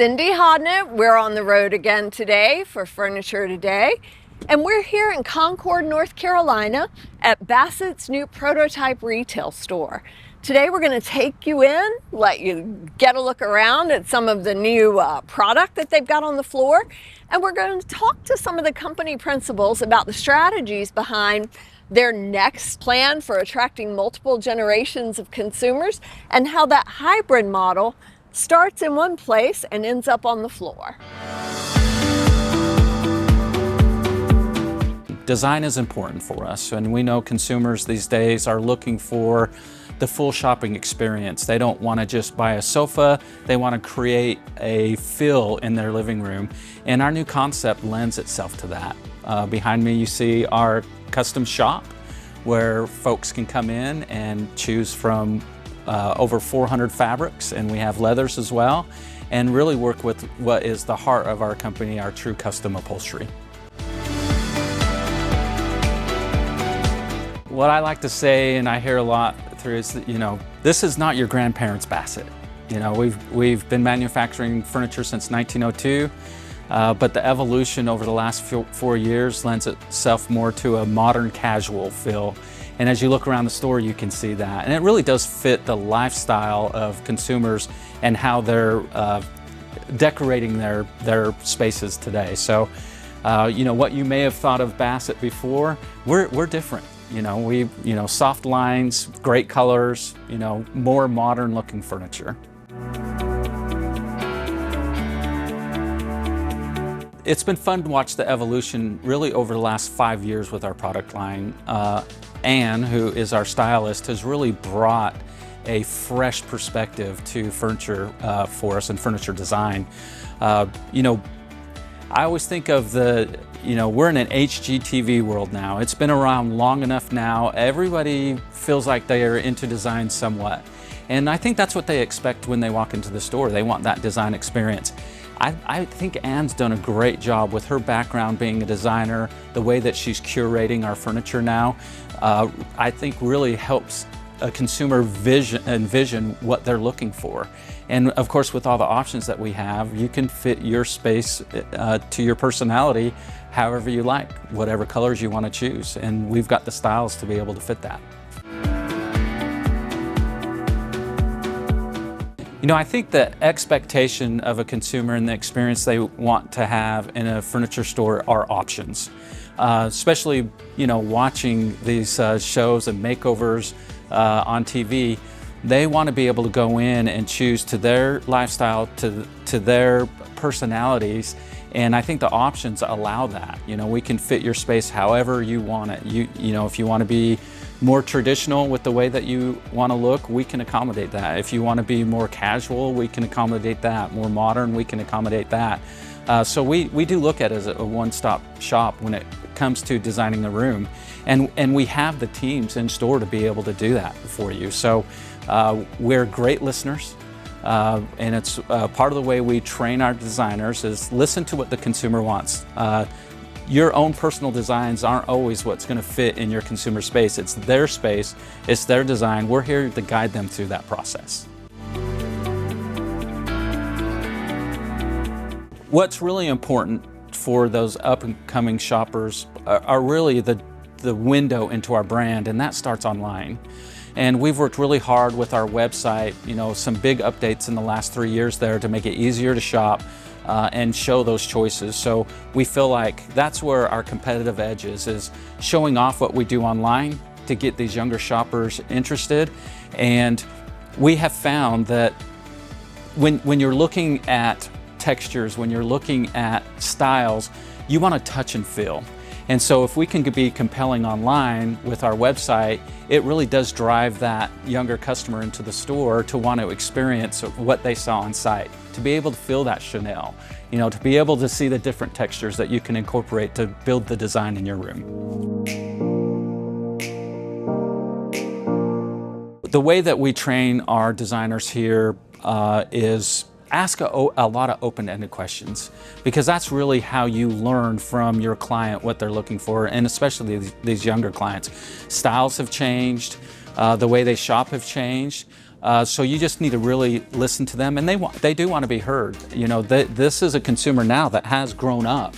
Cindy Hodnett. We're on the road again today for Furniture Today, and we're here in Concord, North Carolina at Bassett's new prototype retail store. Today we're going to take you in, let you get a look around at some of the new product that they've got on the floor, and we're going to talk to some of the company principals about the strategies behind their next plan for attracting multiple generations of consumers and how that hybrid model starts in one place and ends up on the floor. Design is important for us, and we know consumers these days are looking for the full shopping experience. They don't want to just buy a sofa, they want to create a feel in their living room, and our new concept lends itself to that. Behind me you see our custom shop where folks can come in and choose from over 400 fabrics, and we have leathers as well, and really work with what is the heart of our company, our true custom upholstery. What I like to say, and I hear a lot through, is that, this is not your grandparents' Bassett. We've been manufacturing furniture since 1902, but the evolution over the last 4 years lends itself more to a modern casual feel. And as you look around the store, you can see that. And it really does fit the lifestyle of consumers and how they're decorating their spaces today. So, what you may have thought of Bassett before, we're different. Soft lines, great colors, more modern looking furniture. It's been fun to watch the evolution really over the last 5 years with our product line. Anne, who is our stylist, has really brought a fresh perspective to furniture for us and furniture design. I always think of we're in an HGTV world now. It's been around long enough now. Everybody feels like they are into design somewhat. And I think that's what they expect when they walk into the store. They want that design experience. I think Anne's done a great job with her background being a designer, the way that she's curating our furniture now, I think really helps a consumer envision what they're looking for. And of course, with all the options that we have, you can fit your space to your personality however you like, whatever colors you want to choose. And we've got the styles to be able to fit that. I think the expectation of a consumer and the experience they want to have in a furniture store are options. Especially, watching these shows and makeovers on TV, they want to be able to go in and choose to their lifestyle, to their personalities, and I think the options allow that. We can fit your space however you want it. If you want to be more traditional with the way that you want to look, we can accommodate that. If you want to be more casual, we can accommodate that. More modern, we can accommodate that. So we do look at it as a one-stop shop when it comes to designing the room. And we have the teams in store to be able to do that for you. So we're great listeners. And it's part of the way we train our designers is listen to what the consumer wants. Your own personal designs aren't always what's going to fit in your consumer space. It's their space, it's their design. We're here to guide them through that process. What's really important for those up and coming shoppers are really the window into our brand, and that starts online. And we've worked really hard with our website, some big updates in the last 3 years there to make it easier to shop and show those choices. So we feel like that's where our competitive edge is showing off what we do online to get these younger shoppers interested. And we have found that when you're looking at textures, when you're looking at styles, you want to touch and feel. And so if we can be compelling online with our website, it really does drive that younger customer into the store to want to experience what they saw on site, to be able to feel that Chanel, to be able to see the different textures that you can incorporate to build the design in your room. The way that we train our designers here is ask a lot of open-ended questions, because that's really how you learn from your client what they're looking for, and especially these younger clients. Styles have changed, the way they shop have changed, So you just need to really listen to them, and they do want to be heard. You know, this is a consumer now that has grown up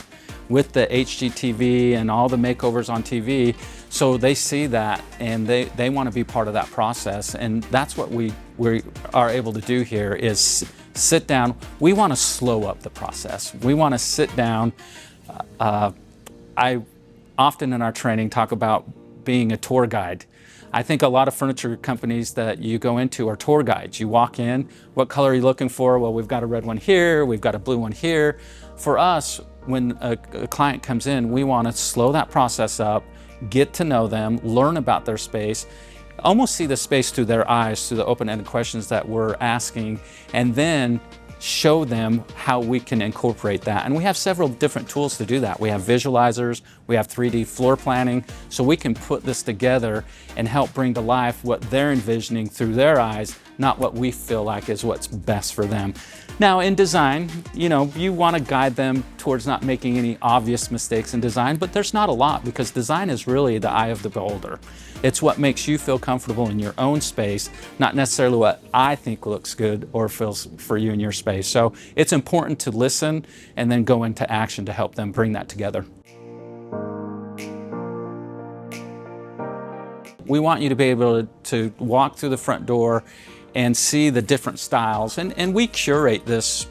with the HGTV and all the makeovers on TV, so they see that and they want to be part of that process, and that's what we are able to do here is sit down. We want to slow up the process. We want to sit down. I often in our training talk about being a tour guide. I think a lot of furniture companies that you go into are tour guides. You walk in, what color are you looking for? Well, we've got a red one here, we've got a blue one here. For us, when a client comes in, we want to slow that process up, get to know them, learn about their space, almost see the space through their eyes, through the open-ended questions that we're asking, and then show them how we can incorporate that. And we have several different tools to do that. We have visualizers, we have 3D floor planning, so we can put this together and help bring to life what they're envisioning through their eyes, not what we feel like is what's best for them. Now in design, you know, you want to guide them towards not making any obvious mistakes in design, but there's not a lot, because design is really the eye of the beholder. It's what makes you feel comfortable in your own space, not necessarily what I think looks good or feels for you in your space. So it's important to listen and then go into action to help them bring that together. We want you to be able to walk through the front door and see the different styles, and we curate this,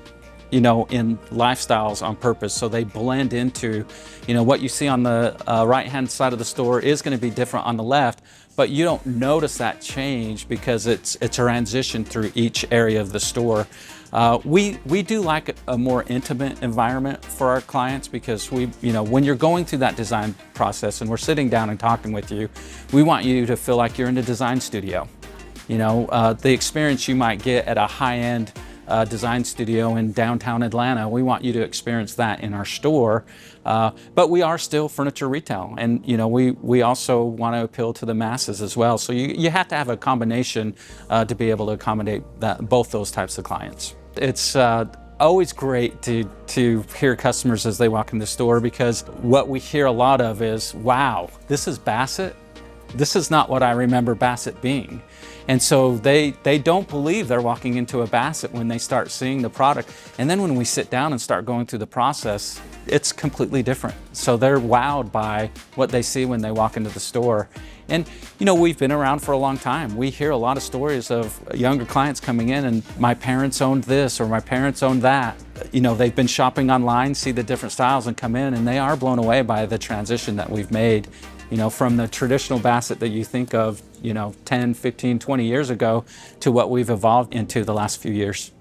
you know, in lifestyles on purpose, so they blend into, you know, what you see on the right-hand side of the store is going to be different on the left, but you don't notice that change because it's a transition through each area of the store. We do like a more intimate environment for our clients, because you know, when you're going through that design process and we're sitting down and talking with you, we want you to feel like you're in a design studio. You know, the experience you might get at a high-end design studio in downtown Atlanta, we want you to experience that in our store. But we are still furniture retail, and you know, we also want to appeal to the masses as well. So you have to have a combination to be able to accommodate both those types of clients. It's always great to hear customers as they walk in the store, because what we hear a lot of is, wow, this is Bassett? This is not what I remember Bassett being. And so they don't believe they're walking into a Bassett when they start seeing the product. And then when we sit down and start going through the process, it's completely different. So they're wowed by what they see when they walk into the store. And you know, we've been around for a long time. We hear a lot of stories of younger clients coming in and, my parents owned this or my parents owned that. You know, they've been shopping online, see the different styles, and come in and they are blown away by the transition that we've made. You know, from the traditional Bassett that you think of, you know, 10, 15, 20 years ago to what we've evolved into the last few years.